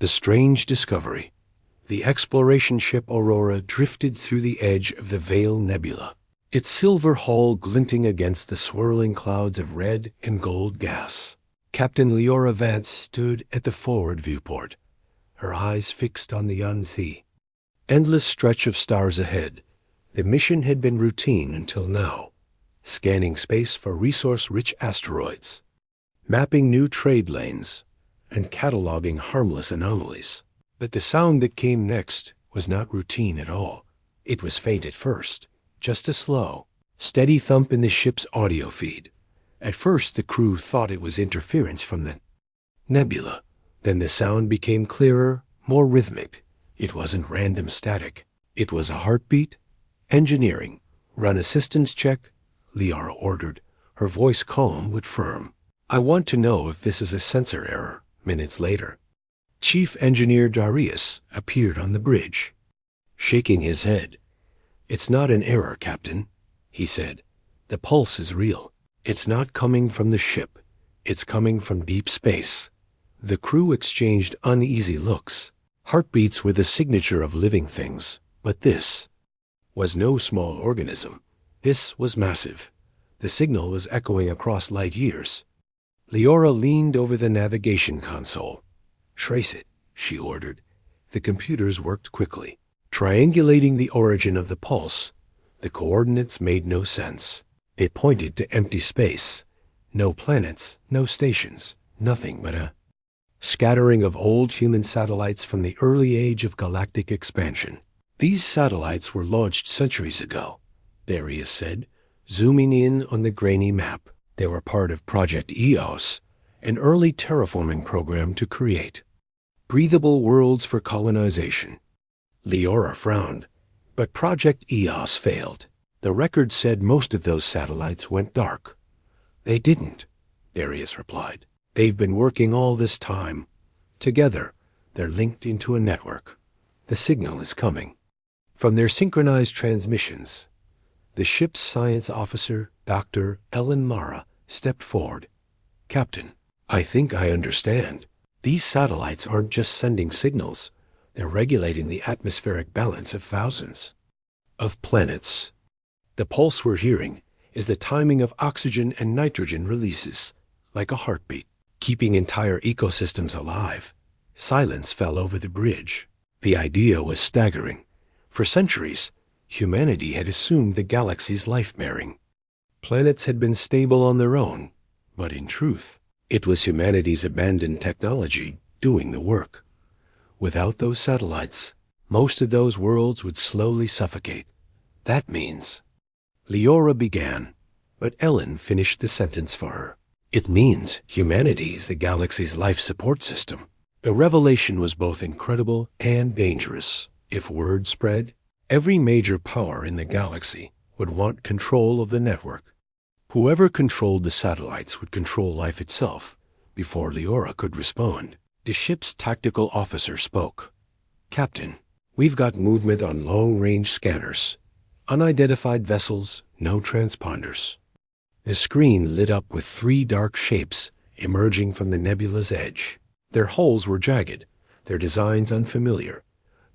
The strange discovery. The exploration ship Aurora drifted through the edge of the Veil Nebula, its silver hull glinting against the swirling clouds of red and gold gas. Captain Leora Vance stood at the forward viewport, her eyes fixed on the unthea. Endless stretch of stars ahead. The mission had been routine until now, scanning space for resource-rich asteroids, mapping new trade lanes, and cataloging harmless anomalies. But the sound that came next was not routine at all. It was faint at first, just a slow, steady thump in the ship's audio feed. At first the crew thought it was interference from the nebula. Then the sound became clearer, more rhythmic. It wasn't random static. It was a heartbeat. Engineering. Run a systems check, Leora ordered, her voice calm but firm. I want to know if this is a sensor error. Minutes later, Chief Engineer Darius appeared on the bridge, shaking his head. It's not an error, Captain, he said. The pulse is real. It's not coming from the ship. It's coming from deep space. The crew exchanged uneasy looks. Heartbeats were the signature of living things, but this was no small organism. This was massive. The signal was echoing across light years. Leora leaned over the navigation console. Trace it, she ordered. The computers worked quickly, triangulating the origin of the pulse. The coordinates made no sense. It pointed to empty space. No planets, no stations, nothing but a scattering of old human satellites from the early age of galactic expansion. These satellites were launched centuries ago, Darius said, zooming in on the grainy map. They were part of Project EOS, an early terraforming program to create breathable worlds for colonization. Leora frowned, but Project EOS failed. The record said most of those satellites went dark. They didn't, Darius replied. They've been working all this time. Together, they're linked into a network. The signal is coming from their synchronized transmissions. The ship's science officer, Dr. Ellen Mara, stepped forward. Captain, I think I understand. These satellites aren't just sending signals. They're regulating the atmospheric balance of thousands of planets. The pulse we're hearing is the timing of oxygen and nitrogen releases, like a heartbeat, keeping entire ecosystems alive. Silence fell over the bridge. The idea was staggering. For centuries, humanity had assumed the galaxy's life-bearing. Planets had been stable on their own, but in truth, it was humanity's abandoned technology doing the work. Without those satellites, most of those worlds would slowly suffocate. That means... Leora began, but Ellen finished the sentence for her. It means humanity is the galaxy's life support system. The revelation was both incredible and dangerous. If word spread, every major power in the galaxy would want control of the network. Whoever controlled the satellites would control life itself. Before Leora could respond, the ship's tactical officer spoke. Captain, we've got movement on long-range scanners. Unidentified vessels, no transponders. The screen lit up with 3 dark shapes emerging from the nebula's edge. Their hulls were jagged, their designs unfamiliar.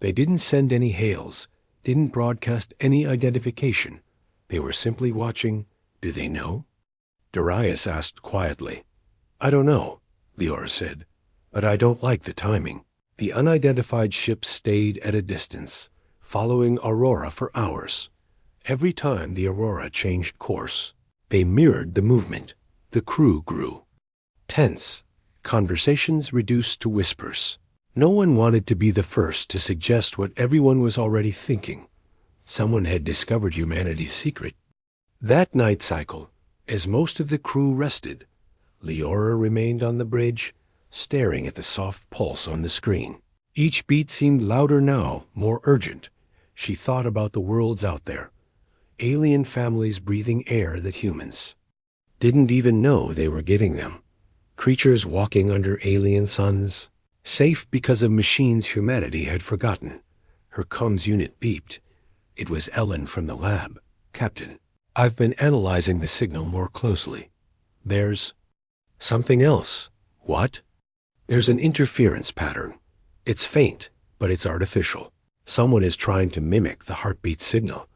They didn't send any hails, didn't broadcast any identification. They were simply watching. Do they know? Darius asked quietly. I don't know, Leora said, but I don't like the timing. The unidentified ship stayed at a distance, following Aurora for hours. Every time the Aurora changed course, they mirrored the movement. The crew grew tense. Conversations reduced to whispers. No one wanted to be the first to suggest what everyone was already thinking. Someone had discovered humanity's secret. That night cycle, as most of the crew rested, Leora remained on the bridge, staring at the soft pulse on the screen. Each beat seemed louder now, more urgent. She thought about the worlds out there. Alien families breathing air that humans didn't even know they were giving them. Creatures walking under alien suns, safe because of machines humanity had forgotten. Her comms unit beeped. It was Ellen from the lab. Captain, I've been analyzing the signal more closely. There's something else. What? There's an interference pattern. It's faint, but it's artificial. Someone is trying to mimic the heartbeat signal.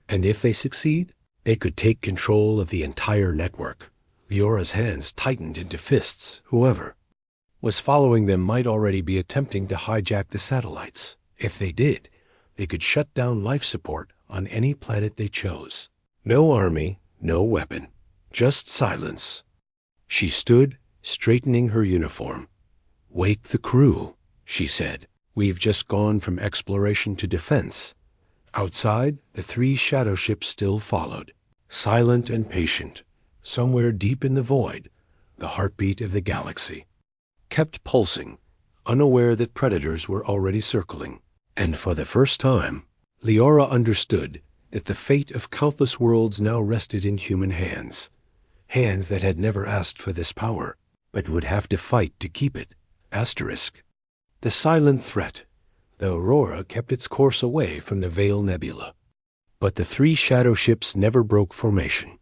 And if they succeed, they could take control of the entire network. Leora's hands tightened into fists. Whoever was following them might already be attempting to hijack the satellites. If they did, they could shut down life support on any planet they chose. No army, no weapon, just silence. She stood, straightening her uniform. "Wake the crew," she said. "We've just gone from exploration to defense." Outside, the 3 shadow ships still followed, silent and patient. Somewhere deep in the void, the heartbeat of the galaxy kept pulsing, unaware that predators were already circling. And for the first time, Leora understood that the fate of countless worlds now rested in human hands. Hands that had never asked for this power, but would have to fight to keep it. Asterisk. The silent threat. The Aurora kept its course away from the Veil Nebula. But the 3 shadow ships never broke formation.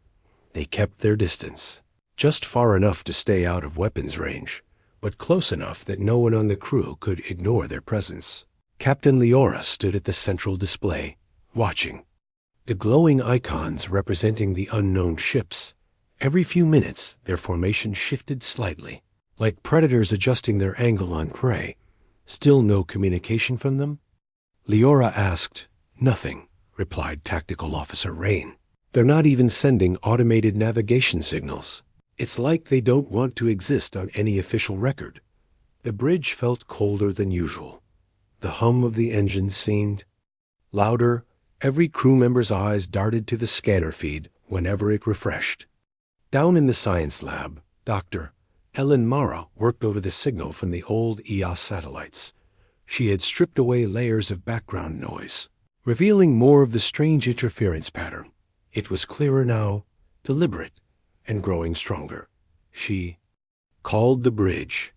They kept their distance, just far enough to stay out of weapons range, but close enough that no one on the crew could ignore their presence. Captain Leora stood at the central display, watching. The glowing icons representing the unknown ships. Every few minutes, their formation shifted slightly, like predators adjusting their angle on prey. Still no communication from them? Leora asked. "Nothing," replied Tactical Officer Rain. "They're not even sending automated navigation signals. It's like they don't want to exist on any official record." The bridge felt colder than usual. The hum of the engines seemed louder. Every crew member's eyes darted to the scanner feed whenever it refreshed. Down in the science lab, Dr. Ellen Mara worked over the signal from the old EOS satellites. She had stripped away layers of background noise, revealing more of the strange interference pattern. It was clearer now, deliberate, and growing stronger. She called the bridge.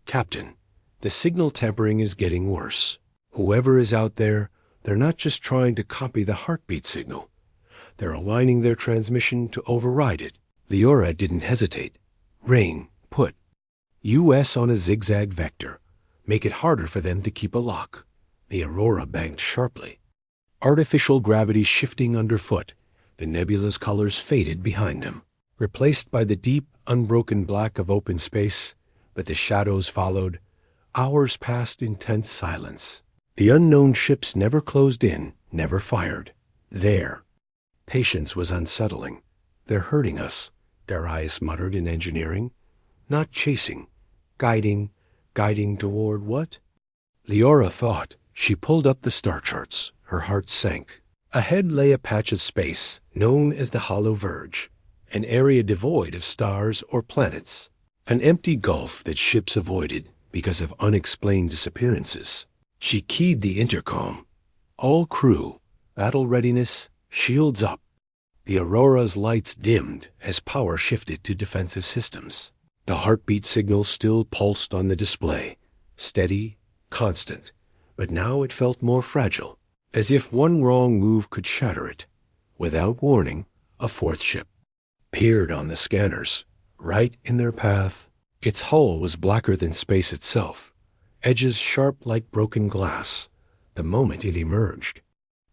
"Captain, the signal tampering is getting worse. Whoever is out there, they're not just trying to copy the heartbeat signal. They're aligning their transmission to override it." Leora didn't hesitate. "Rain, put US on a zigzag vector. Make it harder for them to keep a lock." The Aurora banked sharply. Artificial gravity shifting underfoot, the nebula's colors faded behind them, replaced by the deep, unbroken black of open space, but the shadows followed. Hours passed in tense silence. The unknown ships never closed in, never fired. There. Patience was unsettling. "They're hurting us," Darius muttered in engineering. "Not chasing. Guiding toward what?" Leora thought. She pulled up the star charts. Her heart sank. Ahead lay a patch of space known as the Hollow Verge, an area devoid of stars or planets, an empty gulf that ships avoided because of unexplained disappearances. She keyed the intercom. "All crew, battle readiness, shields up." The Aurora's lights dimmed as power shifted to defensive systems. The heartbeat signal still pulsed on the display, steady, constant, but now it felt more fragile, as if one wrong move could shatter it. Without warning, a 4th ship peered on the scanners, right in their path. Its hull was blacker than space itself, edges sharp like broken glass, the moment it emerged.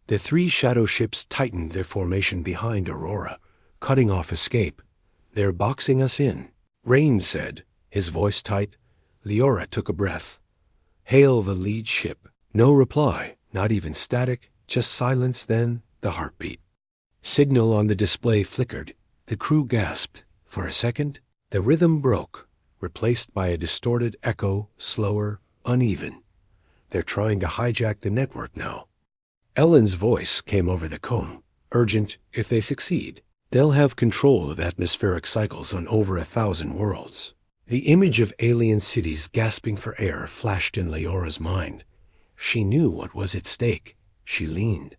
The 3 shadow ships tightened their formation behind Aurora, cutting off escape. "They're boxing us in," Rain said, his voice tight. Leora took a breath. "Hail the lead ship." No reply, not even static, just silence, then the heartbeat. Signal on the display flickered. The crew gasped. For a second, the rhythm broke, replaced by a distorted echo, slower, uneven. "They're trying to hijack the network now." Ellen's voice came over the comb. "Urgent, if they succeed. They'll have control of atmospheric cycles on over 1,000 worlds." The image of alien cities gasping for air flashed in Leora's mind. She knew what was at stake. She leaned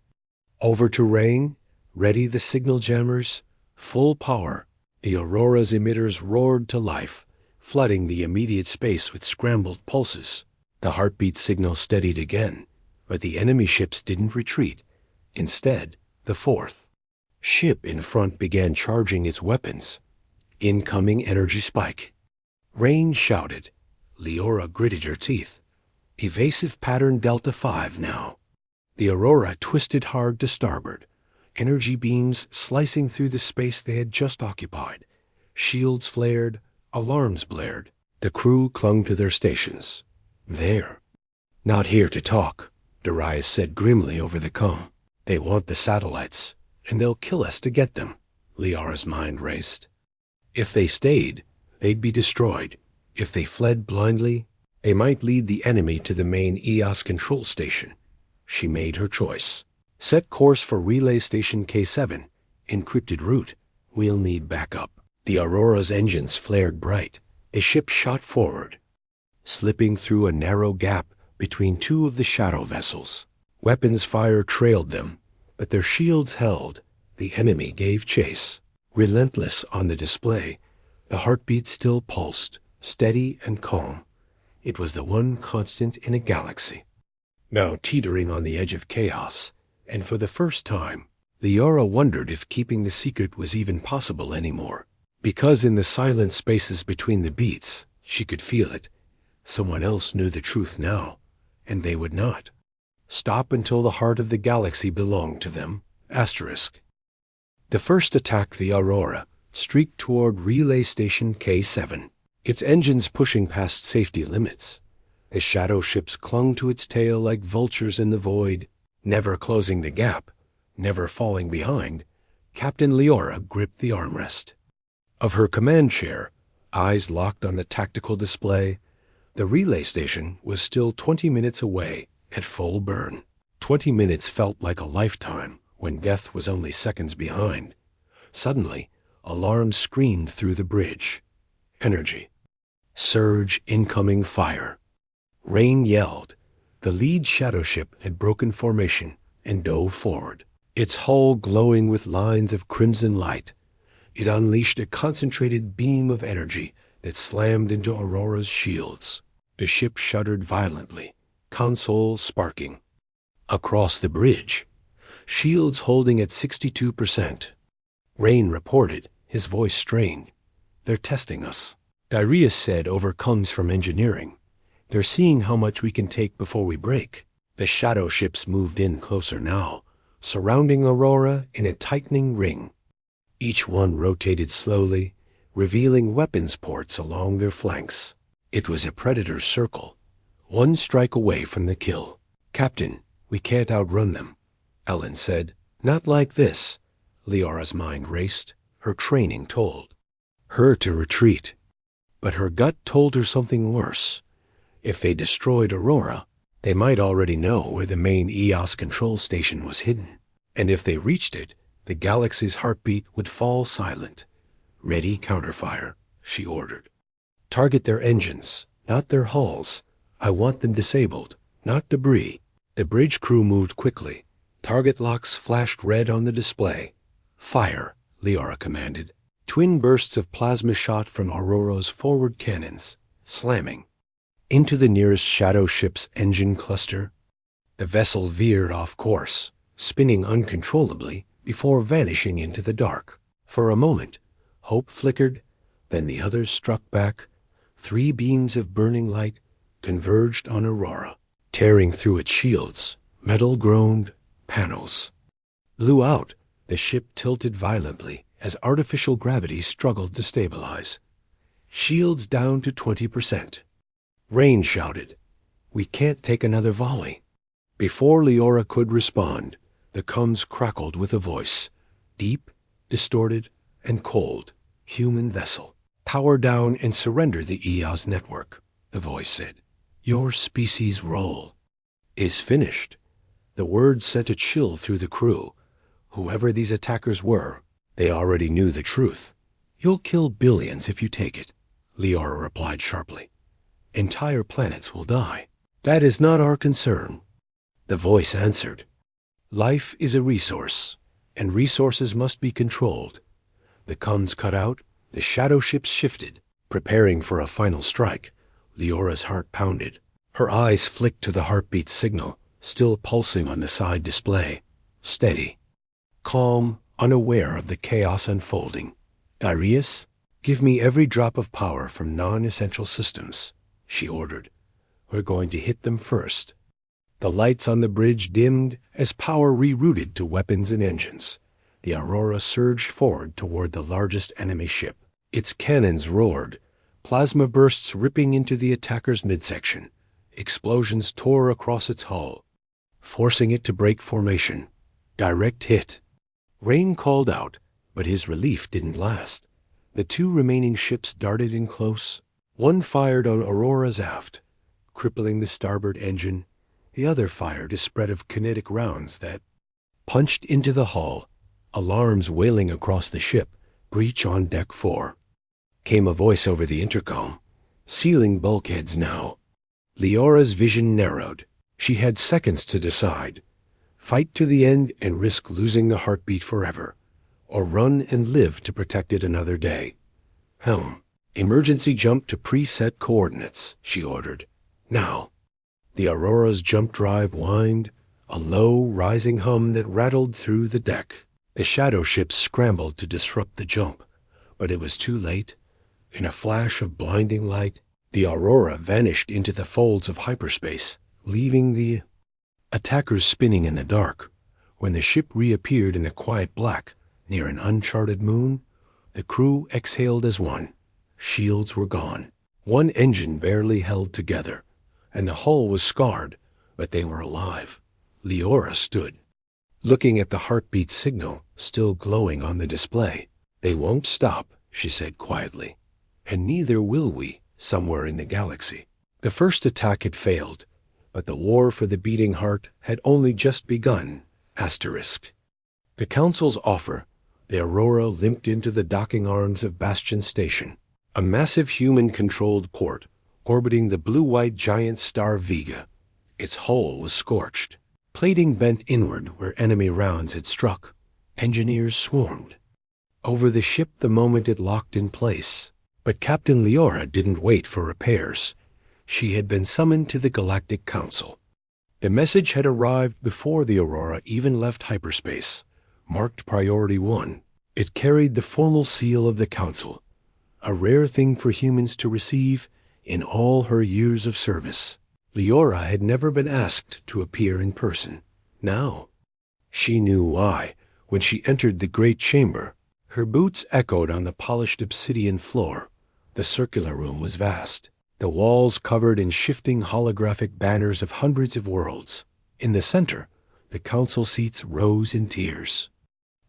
over to Rain. "Ready the signal jammers." Full power. The Aurora's emitters roared to life, flooding the immediate space with scrambled pulses. The heartbeat signal steadied again, but the enemy ships didn't retreat. Instead, the 4th ship in front began charging its weapons. Incoming energy spike. Rain shouted. Leora gritted her teeth. Evasive pattern Delta 5 now. The Aurora twisted hard to starboard, energy beams slicing through the space they had just occupied. Shields flared, alarms blared. The crew clung to their stations. There. Not here to talk, Darius said grimly over the comm. They want the satellites, and they'll kill us to get them. Liara's mind raced. If they stayed, they'd be destroyed. If they fled blindly, they might lead the enemy to the main EOS control station. She made her choice. Set course for Relay Station K7. Encrypted route. We'll need backup. The Aurora's engines flared bright. The ship shot forward, slipping through a narrow gap between two of the shadow vessels. Weapons fire trailed them, but their shields held. The enemy gave chase. Relentless on the display, the heartbeat still pulsed, steady and calm. It was the one constant in a galaxy. Now teetering on the edge of chaos, and for the first time, Liara wondered if keeping the secret was even possible anymore. Because in the silent spaces between the beats, she could feel it. Someone else knew the truth now, and they would not stop until the heart of the galaxy belonged to them. Asterisk. The first attack, the Aurora, streaked toward Relay Station K7, its engines pushing past safety limits. The shadow ships clung to its tail like vultures in the void, never closing the gap, never falling behind. Captain Liara gripped the armrest of her command chair, eyes locked on the tactical display. The relay station was still 20 minutes away at full burn. 20 minutes felt like a lifetime when death was only seconds behind. Suddenly, alarms screamed through the bridge. Energy. Surge, incoming fire. Rain yelled. The lead shadow ship had broken formation and dove forward, its hull glowing with lines of crimson light. It unleashed a concentrated beam of energy that slammed into Aurora's shields. The ship shuddered violently, console sparking. Across the bridge, shields holding at 62%. Rain reported, his voice strained. They're testing us. Darius said over comms from engineering. They're seeing how much we can take before we break. The shadow ships moved in closer now, surrounding Aurora in a tightening ring. Each one rotated slowly, revealing weapons ports along their flanks. It was a predator's circle, one strike away from the kill. Captain, we can't outrun them, Ellen said. Not like this. Liara's mind raced. Her training told her to retreat. But her gut told her something worse. If they destroyed Aurora, they might already know where the main EOS control station was hidden. And if they reached it, the galaxy's heartbeat would fall silent. Ready counterfire, she ordered. Target their engines, not their hulls. I want them disabled, not debris. The bridge crew moved quickly. Target locks flashed red on the display. Fire, Liara commanded. Twin bursts of plasma shot from Aurora's forward cannons, slamming into the nearest shadow ship's engine cluster. The vessel veered off course, spinning uncontrollably before vanishing into the dark. For a moment, hope flickered, then the others struck back. 3 beams of burning light converged on Aurora, tearing through its shields. Metal groaned, panels blew out. The ship tilted violently as artificial gravity struggled to stabilize. Shields down to 20%. Rain shouted, "We can't take another volley." Before Liara could respond, the comms crackled with a voice, deep, distorted, and cold. Human vessel. Power down and surrender the EOS network, the voice said. Your species' role is finished. The words sent a chill through the crew. Whoever these attackers were, they already knew the truth. You'll kill billions if you take it, Liara replied sharply. Entire planets will die. That is not our concern. The voice answered. Life is a resource, and resources must be controlled. The comms cut out, the shadow ships shifted, preparing for a final strike. Liara's heart pounded. Her eyes flicked to the heartbeat signal, still pulsing on the side display. Steady. Calm, unaware of the chaos unfolding. Darius, give me every drop of power from non-essential systems, she ordered. We're going to hit them first. The lights on the bridge dimmed as power rerouted to weapons and engines. The Aurora surged forward toward the largest enemy ship. Its cannons roared, plasma bursts ripping into the attacker's midsection. Explosions tore across its hull, forcing it to break formation. Direct hit. Rain called out, but his relief didn't last. The two remaining ships darted in close. One fired on Aurora's aft, crippling the starboard engine. The other fired a spread of kinetic rounds that punched into the hull. Alarms wailing across the ship. Breach on deck 4. Came a voice over the intercom. Sealing bulkheads now. Leora's vision narrowed. She had seconds to decide. Fight to the end and risk losing the heartbeat forever, or run and live to protect it another day. Helm. Emergency jump to preset coordinates, she ordered. Now. The Aurora's jump drive whined, a low, rising hum that rattled through the deck. The shadow ships scrambled to disrupt the jump, but it was too late. In a flash of blinding light, the Aurora vanished into the folds of hyperspace, leaving the attackers spinning in the dark. When the ship reappeared in the quiet black near an uncharted moon, the crew exhaled as one. Shields were gone. One engine barely held together, and the hull was scarred, but they were alive. Leora stood, looking at the heartbeat signal still glowing on the display. They won't stop, she said quietly. And neither will we, somewhere in the galaxy. The first attack had failed, but the war for the beating heart had only just begun. Asterisk. The Council's offer, the Aurora limped into the docking arms of Bastion Station, a massive human-controlled port orbiting the blue-white giant star Vega. Its hull was scorched. Plating bent inward where enemy rounds had struck. Engineers swarmed over the ship the moment it locked in place. But Captain Leora didn't wait for repairs. She had been summoned to the Galactic Council. The message had arrived before the Aurora even left hyperspace, marked Priority 1. It carried the formal seal of the Council, a rare thing for humans to receive in all her years of service. Leora had never been asked to appear in person. Now, she knew why. When she entered the great chamber, her boots echoed on the polished obsidian floor. The circular room was vast, the walls covered in shifting holographic banners of hundreds of worlds. In the center, the council seats rose in tiers,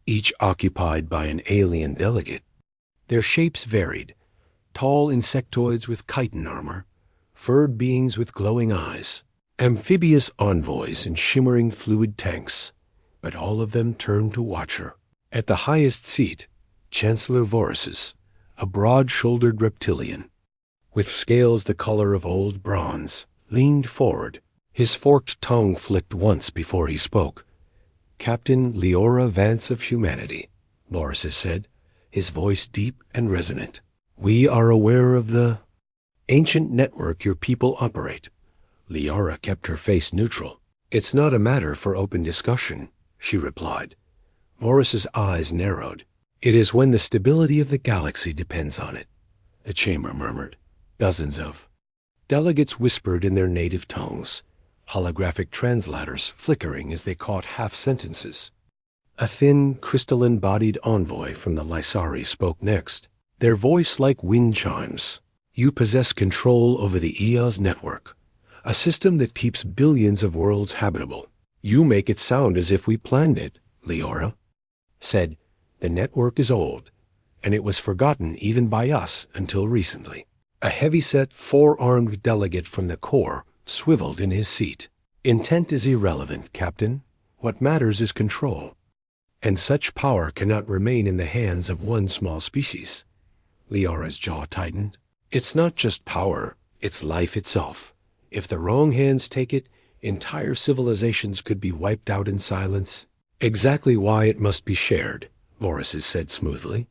each occupied by an alien delegate. Their shapes varied: tall insectoids with chitin armor, furred beings with glowing eyes, amphibious envoys in shimmering fluid tanks. But all of them turned to watch her. At the highest seat, Chancellor Vorus's, a broad-shouldered reptilian, with scales the color of old bronze, leaned forward. His forked tongue flicked once before he spoke. Captain Leora Vance of Humanity, Vorus said, his voice deep and resonant. We are aware of the ancient network your people operate. Leora kept her face neutral. It's not a matter for open discussion, she replied. Vorus's eyes narrowed. It is when the stability of the galaxy depends on it, the chamber murmured. Dozens of delegates whispered in their native tongues, holographic translators flickering as they caught half-sentences. A thin, crystalline-bodied envoy from the Lysari spoke next, their voice like wind chimes. You possess control over the EOS network, a system that keeps billions of worlds habitable. You make it sound as if we planned it, Leora said. The network is old, and it was forgotten even by us until recently. A heavy-set, four-armed delegate from the Corps swiveled in his seat. Intent is irrelevant, Captain. What matters is control. And such power cannot remain in the hands of one small species. Leora's jaw tightened. It's not just power, it's life itself. If the wrong hands take it, entire civilizations could be wiped out in silence. Exactly why it must be shared, Vorus said smoothly.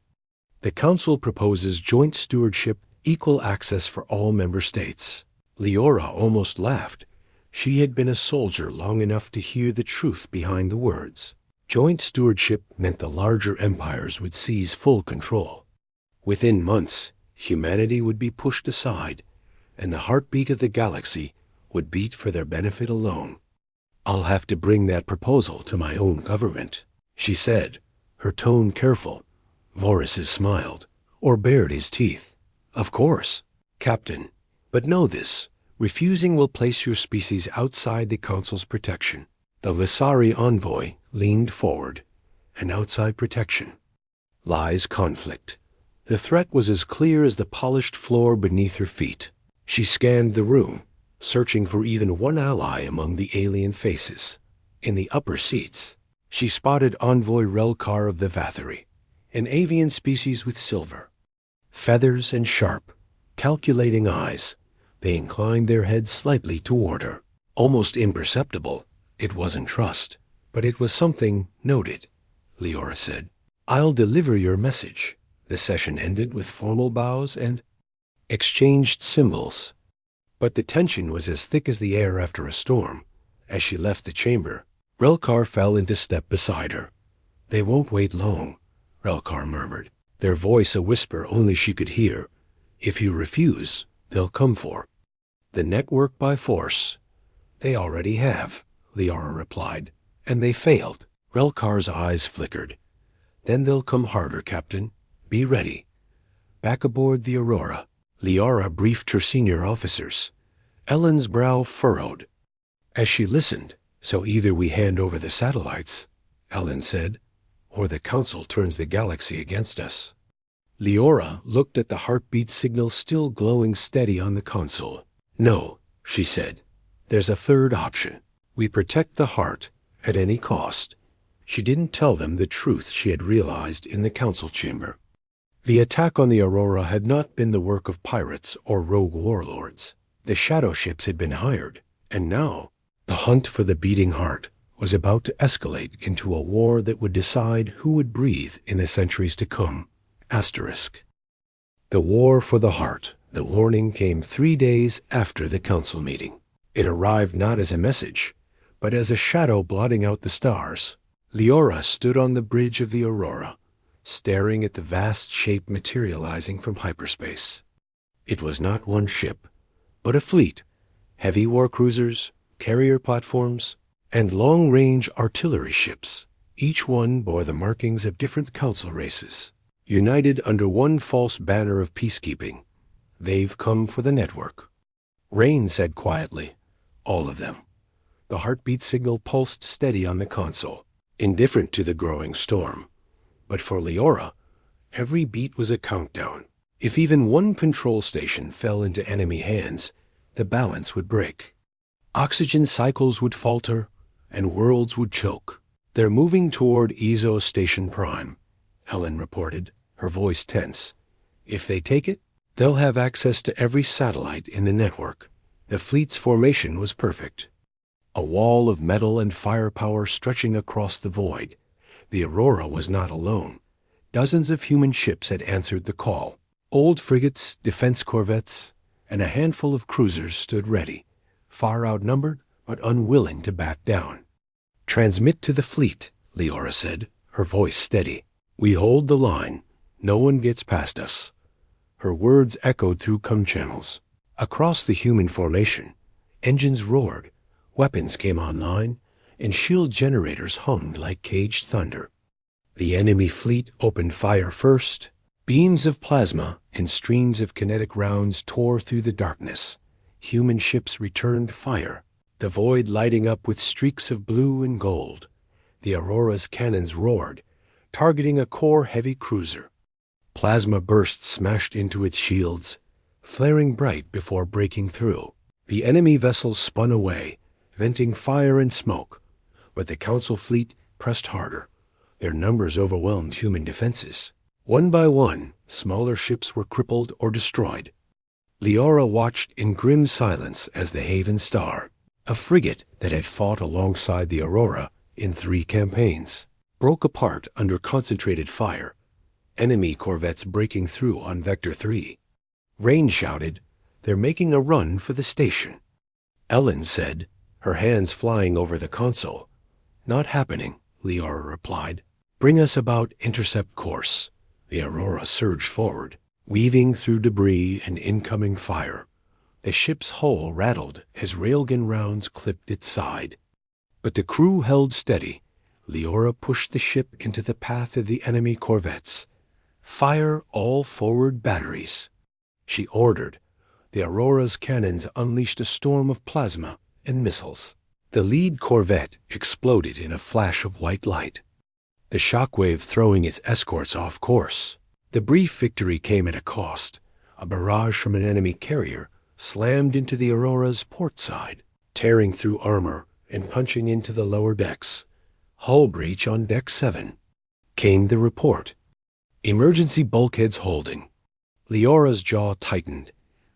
The Council proposes joint stewardship, equal access for all member states. Leora almost laughed. She had been a soldier long enough to hear the truth behind the words. Joint stewardship meant the larger empires would seize full control. Within months, humanity would be pushed aside, and the heartbeat of the galaxy would beat for their benefit alone. "I'll have to bring that proposal to my own government," she said, her tone careful. Vorris smiled, or bared his teeth. "Of course, Captain. But know this, refusing will place your species outside the Council's protection." The Lissari envoy leaned forward. "An outside protection lies conflict." The threat was as clear as the polished floor beneath her feet. She scanned the room, searching for even one ally among the alien faces. In the upper seats, she spotted Envoy Relkar of the Vathari, an avian species with silver feathers and sharp, calculating eyes. They inclined their heads slightly toward her. Almost imperceptible. It wasn't trust, but it was something noted. Leora said, "I'll deliver your message." The session ended with formal bows and exchanged symbols. But the tension was as thick as the air after a storm. As she left the chamber, Relkar fell into step beside her. "They won't wait long," Relkar murmured, their voice a whisper only she could hear. "If you refuse, they'll come for the network by force." "They already have," Leora replied, "and they failed." Relkar's eyes flickered. "Then they'll come harder, Captain. Be ready." Back aboard the Aurora, Leora briefed her senior officers. Ellen's brow furrowed as she listened. "So either we hand over the satellites," Ellen said, "or the Council turns the galaxy against us." Leora looked at the heartbeat signal still glowing steady on the console. "No," she said. "There's a third option. We protect the heart at any cost." She didn't tell them the truth she had realized in the council chamber. The attack on the Aurora had not been the work of pirates or rogue warlords. The shadow ships had been hired, and now the hunt for the beating heart was about to escalate into a war that would decide who would breathe in the centuries to come. Asterisk. The war for the heart. The warning came 3 days after the council meeting. It arrived not as a message, but as a shadow blotting out the stars. Leora stood on the bridge of the Aurora, staring at the vast shape materializing from hyperspace. It was not one ship, but a fleet. Heavy war cruisers, carrier platforms, and long-range artillery ships. Each one bore the markings of different council races, united under one false banner of peacekeeping. "They've come for the network," Rain said quietly. "All of them." The heartbeat signal pulsed steady on the console, indifferent to the growing storm. But for Leora, every beat was a countdown. If even one control station fell into enemy hands, the balance would break. Oxygen cycles would falter, and worlds would choke. "They're moving toward Ezo Station Prime," Helen reported, her voice tense. "If they take it, they'll have access to every satellite in the network." The fleet's formation was perfect. A wall of metal and firepower stretching across the void. The Aurora was not alone. Dozens of human ships had answered the call. Old frigates, defense corvettes, and a handful of cruisers stood ready, far outnumbered but unwilling to back down. "Transmit to the fleet," Leora said, her voice steady. "We hold the line. No one gets past us." Her words echoed through com channels. Across the human formation, engines roared, weapons came online, and shield generators hummed like caged thunder. The enemy fleet opened fire first. Beams of plasma and streams of kinetic rounds tore through the darkness. Human ships returned fire, the void lighting up with streaks of blue and gold. The Aurora's cannons roared, targeting a core heavy cruiser. Plasma bursts smashed into its shields, flaring bright before breaking through. The enemy vessels spun away, venting fire and smoke, but the Council fleet pressed harder. Their numbers overwhelmed human defenses. One by one, smaller ships were crippled or destroyed. Leora watched in grim silence as the Haven Star, a frigate that had fought alongside the Aurora in 3 campaigns, broke apart under concentrated fire, enemy corvettes breaking through on Vector 3. Rain shouted, "They're making a run for the station." Ellen said, her hands flying over the console. "Not happening," Leora replied. "Bring us about intercept course." The Aurora surged forward, weaving through debris and incoming fire. The ship's hull rattled as railgun rounds clipped its side. But the crew held steady. Leora pushed the ship into the path of the enemy corvettes. "Fire all forward batteries," she ordered. The Aurora's cannons unleashed a storm of plasma and missiles. The lead corvette exploded in a flash of white light, the shockwave throwing its escorts off course. The brief victory came at a cost. A barrage from an enemy carrier slammed into the Aurora's port side, tearing through armor and punching into the lower decks. "Hull breach on deck 7. Came the report. "Emergency bulkheads holding." Leora's jaw tightened.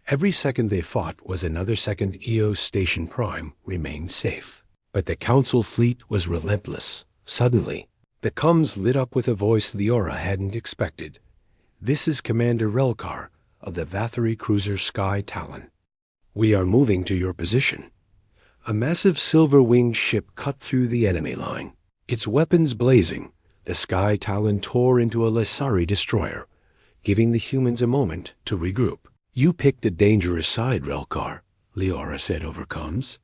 Every second they fought was another second EOS Station Prime remained safe. But the Council fleet was relentless. Suddenly, the comms lit up with a voice Leora hadn't expected. "This is Commander Relkar of the Vathari cruiser Sky Talon. We are moving to your position." A massive silver-winged ship cut through the enemy line. Its weapons blazing, the Sky Talon tore into a Lesari destroyer, giving the humans a moment to regroup. "You picked a dangerous side, Relkar," Leora said over comms.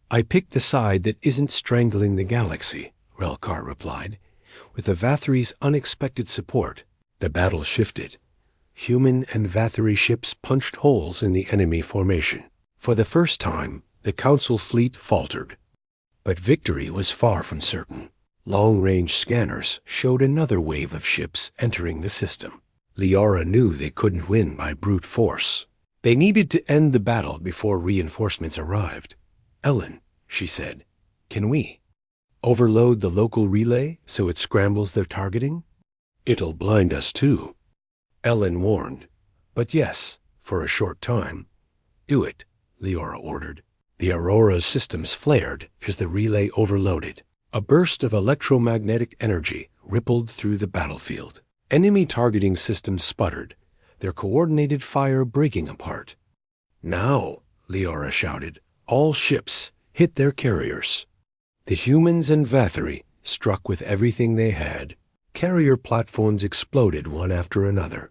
"I picked the side that isn't strangling the galaxy," Relkar replied. With the Vathari's unexpected support, the battle shifted. Human and Vathari ships punched holes in the enemy formation. For the first time, the Council fleet faltered. But victory was far from certain. Long-range scanners showed another wave of ships entering the system. Leora knew they couldn't win by brute force. They needed to end the battle before reinforcements arrived. "Ellen," she said, "can we overload the local relay so it scrambles their targeting?" "It'll blind us too," Ellen warned. "But yes, for a short time." "Do it," Leora ordered. The Aurora's systems flared as the relay overloaded. A burst of electromagnetic energy rippled through the battlefield. Enemy targeting systems sputtered, their coordinated fire breaking apart. "Now," Leora shouted, "all ships hit their carriers." The humans and Vathari struck with everything they had. Carrier platforms exploded one after another.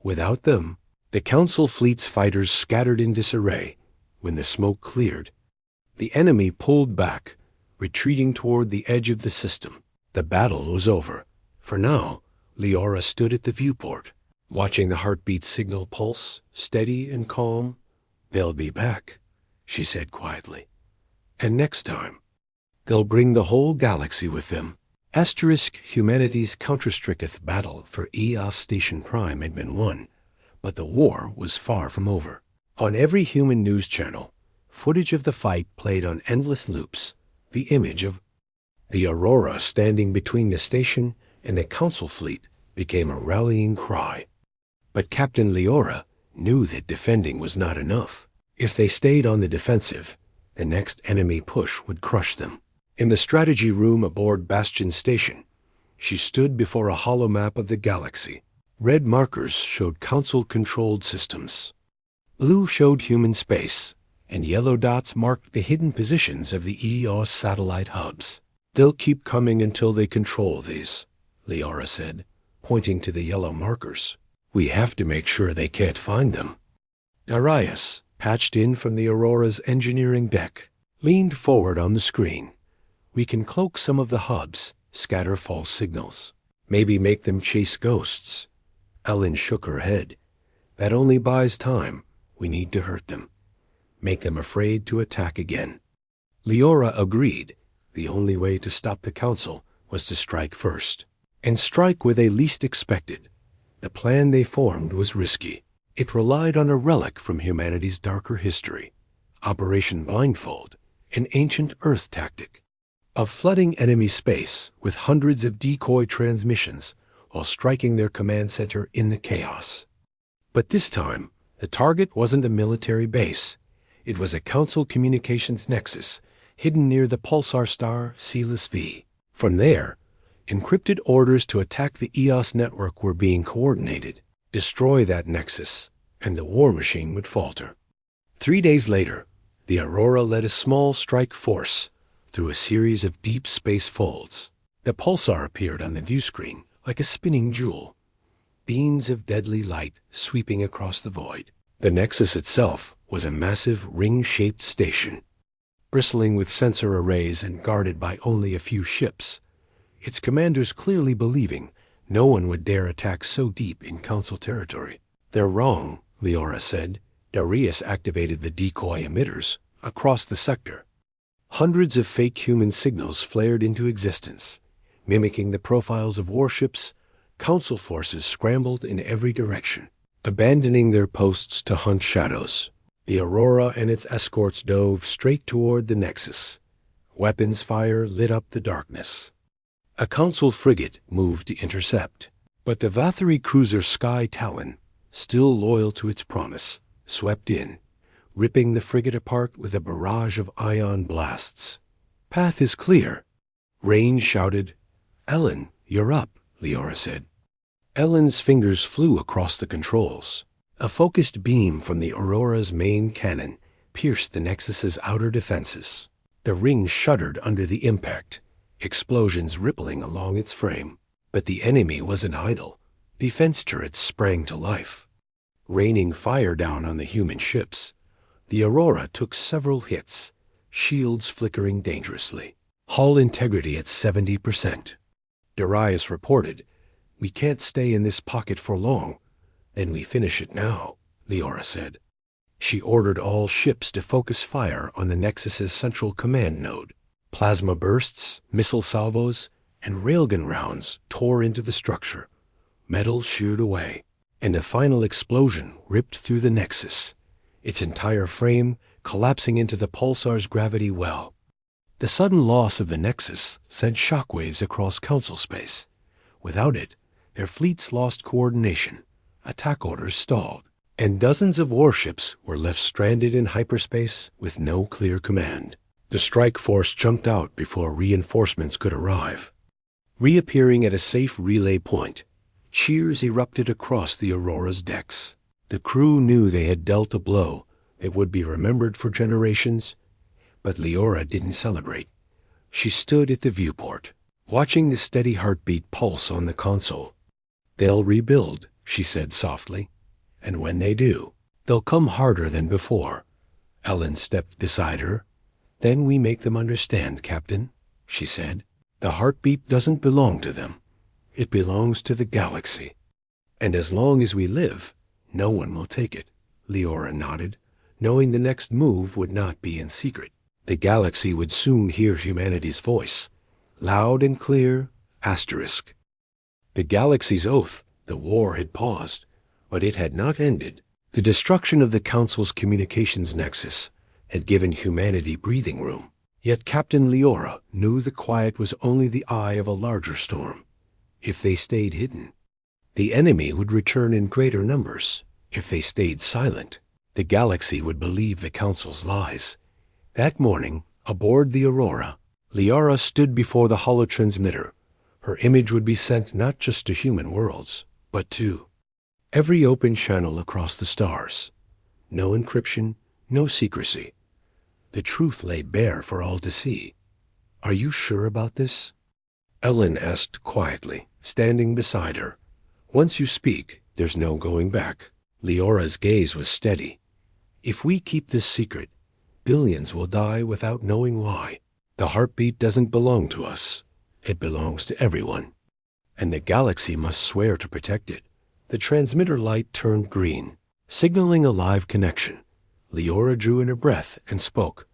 Without them, the Council fleet's fighters scattered in disarray. When the smoke cleared, the enemy pulled back, retreating toward the edge of the system. The battle was over. For now, Leora stood at the viewport, watching the heartbeat signal pulse, steady and calm. "They'll be back," she said quietly. "And next time, they'll bring the whole galaxy with them." Humanity's counterstricketh battle for EOS Station Prime had been won, but the war was far from over. On every human news channel, footage of the fight played on endless loops, the image of the Aurora standing between the station and the Council fleet became a rallying cry. But Captain Leora knew that defending was not enough. If they stayed on the defensive, the next enemy push would crush them. In the strategy room aboard Bastion Station, she stood before a hollow map of the galaxy. Red markers showed Council-controlled systems. Blue showed human space, and yellow dots marked the hidden positions of the EOS satellite hubs. "They'll keep coming until they control these," Leora said, pointing to the yellow markers. "We have to make sure they can't find them." Arias, patched in from the Aurora's engineering deck, leaned forward on the screen. "We can cloak some of the hubs, scatter false signals, maybe make them chase ghosts." Ellen shook her head. "That only buys time. We need to hurt them, make them afraid to attack again." Leora agreed. The only way to stop the Council was to strike first, and strike where they least expected. The plan they formed was risky. It relied on a relic from humanity's darker history, Operation Blindfold, an ancient Earth tactic of flooding enemy space with hundreds of decoy transmissions while striking their command center in the chaos. But this time, the target wasn't a military base. It was a Council communications nexus hidden near the pulsar star Celis V. From there, encrypted orders to attack the EOS network were being coordinated. Destroy that nexus, and the war machine would falter. 3 days later, the Aurora led a small strike force through a series of deep space folds. The pulsar appeared on the view screen like a spinning jewel, beams of deadly light sweeping across the void. The nexus itself was a massive ring-shaped station, bristling with sensor arrays and guarded by only a few ships, its commanders clearly believing no one would dare attack so deep in Council territory. "They're wrong," Leora said. Darius activated the decoy emitters across the sector. Hundreds of fake human signals flared into existence, mimicking the profiles of warships. Council forces scrambled in every direction, abandoning their posts to hunt shadows. The Aurora and its escorts dove straight toward the Nexus. Weapons fire lit up the darkness. A Council frigate moved to intercept, but the Vathari cruiser Sky Talon, still loyal to its promise, swept in, ripping the frigate apart with a barrage of ion blasts. "Path is clear," Rain shouted. "Ellen, you're up," Leora said. Ellen's fingers flew across the controls. A focused beam from the Aurora's main cannon pierced the Nexus's outer defenses. The ring shuddered under the impact, explosions rippling along its frame. But the enemy wasn't idle. Defense turrets sprang to life, raining fire down on the human ships. The Aurora took several hits, shields flickering dangerously. Hull integrity at 70%. Darius reported, "We can't stay in this pocket for long." "Then we finish it now," Leora said. She ordered all ships to focus fire on the Nexus's central command node. Plasma bursts, missile salvos, and railgun rounds tore into the structure. Metal sheared away, and a final explosion ripped through the Nexus, its entire frame collapsing into the pulsar's gravity well. The sudden loss of the Nexus sent shockwaves across Council space. Without it, their fleets lost coordination, attack orders stalled, and dozens of warships were left stranded in hyperspace with no clear command. The strike force jumped out before reinforcements could arrive. Reappearing at a safe relay point, cheers erupted across the Aurora's decks. The crew knew they had dealt a blow that would be remembered for generations, but Leora didn't celebrate. She stood at the viewport, watching the steady heartbeat pulse on the console. "They'll rebuild," she said softly, "and when they do, they'll come harder than before." Ellen stepped beside her. "Then we make them understand, Captain," she said. "The heartbeat doesn't belong to them. It belongs to the galaxy. And as long as we live, no one will take it." Leora nodded, knowing the next move would not be in secret. The galaxy would soon hear humanity's voice, loud and clear, asterisk. The galaxy's oath. The war had paused, but it had not ended. The destruction of the Council's communications nexus had given humanity breathing room. Yet Captain Leora knew the quiet was only the eye of a larger storm. If they stayed hidden, the enemy would return in greater numbers. If they stayed silent, the galaxy would believe the Council's lies. That morning, aboard the Aurora, Leora stood before the holotransmitter. Her image would be sent not just to human worlds, but to every open channel across the stars. No encryption, no secrecy. The truth lay bare for all to see. "Are you sure about this?" Ellen asked quietly, standing beside her. "Once you speak, there's no going back." Leora's gaze was steady. "If we keep this secret, billions will die without knowing why. The heartbeat doesn't belong to us. It belongs to everyone. And the galaxy must swear to protect it." The transmitter light turned green, signaling a live connection. Leora drew in a breath and spoke.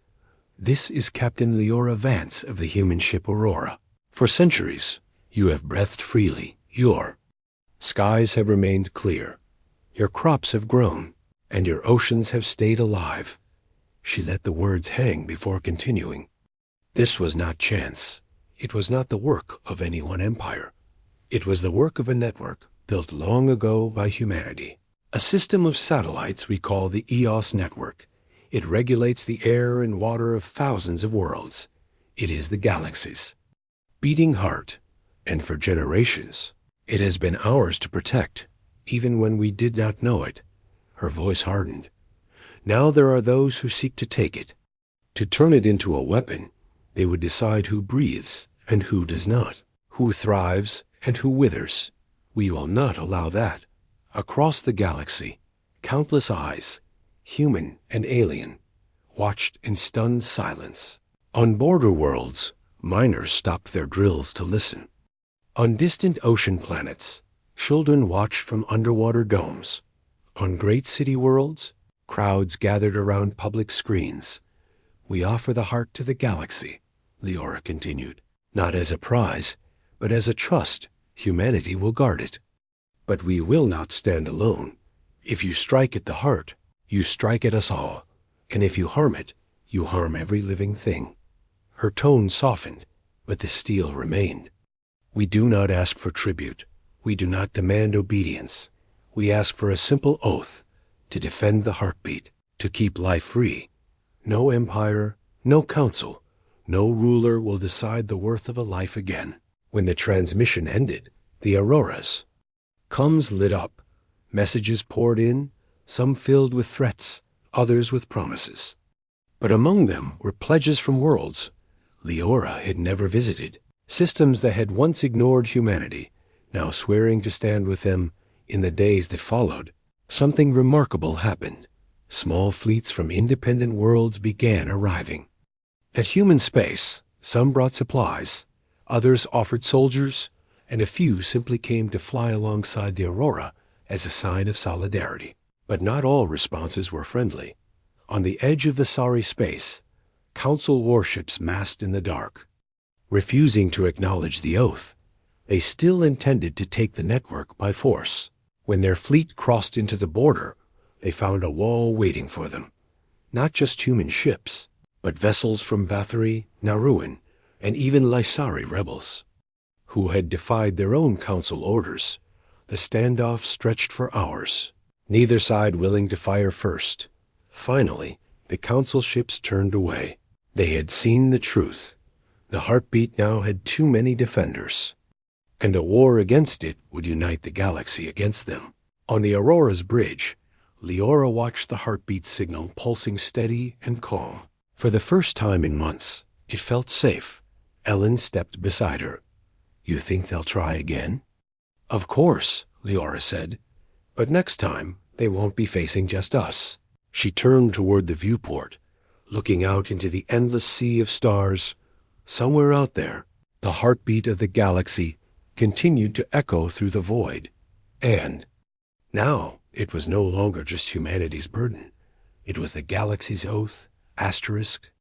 "This is Captain Leora Vance of the human ship Aurora. For centuries, you have breathed freely. Your skies have remained clear. Your crops have grown, and your oceans have stayed alive." She let the words hang before continuing. "This was not chance. It was not the work of any one empire. It was the work of a network built long ago by humanity. A system of satellites we call the EOS network. It regulates the air and water of thousands of worlds. It is the galaxy's beating heart, and for generations, it has been ours to protect, even when we did not know it." Her voice hardened. "Now there are those who seek to take it, to turn it into a weapon. They would decide who breathes and who does not, who thrives and who withers. We will not allow that. Across the galaxy, countless eyes, human and alien, watched in stunned silence. On border worlds, miners stopped their drills to listen. On distant ocean planets, children watched from underwater domes. On great city worlds, crowds gathered around public screens. We offer the heart to the galaxy, Leora continued. Not as a prize, but as a trust. Humanity will guard it. But we will not stand alone. If you strike at the heart, you strike at us all. And if you harm it, you harm every living thing. Her tone softened, but the steel remained. We do not ask for tribute. We do not demand obedience. We ask for a simple oath to defend the heartbeat, to keep life free. No empire, no council, no ruler will decide the worth of a life again. When the transmission ended, the auroras. Comms lit up. Messages poured in, some filled with threats, others with promises. But among them were pledges from worlds Leora had never visited, systems that had once ignored humanity, now swearing to stand with them. In the days that followed, something remarkable happened. Small fleets from independent worlds began arriving. At human space, some brought supplies, others offered soldiers, and a few simply came to fly alongside the Aurora as a sign of solidarity. But not all responses were friendly. On the edge of the sorry space, Council warships massed in the dark. Refusing to acknowledge the oath, they still intended to take the network by force. When their fleet crossed into the border, they found a wall waiting for them. Not just human ships, but vessels from Vathari, Naruan, and even Lysari rebels, who had defied their own council orders. The standoff stretched for hours, neither side willing to fire first. Finally, the council ships turned away. They had seen the truth. The heartbeat now had too many defenders, and a war against it would unite the galaxy against them. On the Aurora's bridge, Leora watched the heartbeat signal pulsing steady and calm. For the first time in months, it felt safe. Ellen stepped beside her. "You think they'll try again?" "Of course," Leora said. "But next time, they won't be facing just us." She turned toward the viewport, looking out into the endless sea of stars. Somewhere out there, the heartbeat of the galaxy continued to echo through the void. And now it was no longer just humanity's burden. It was the galaxy's oath, asterisk,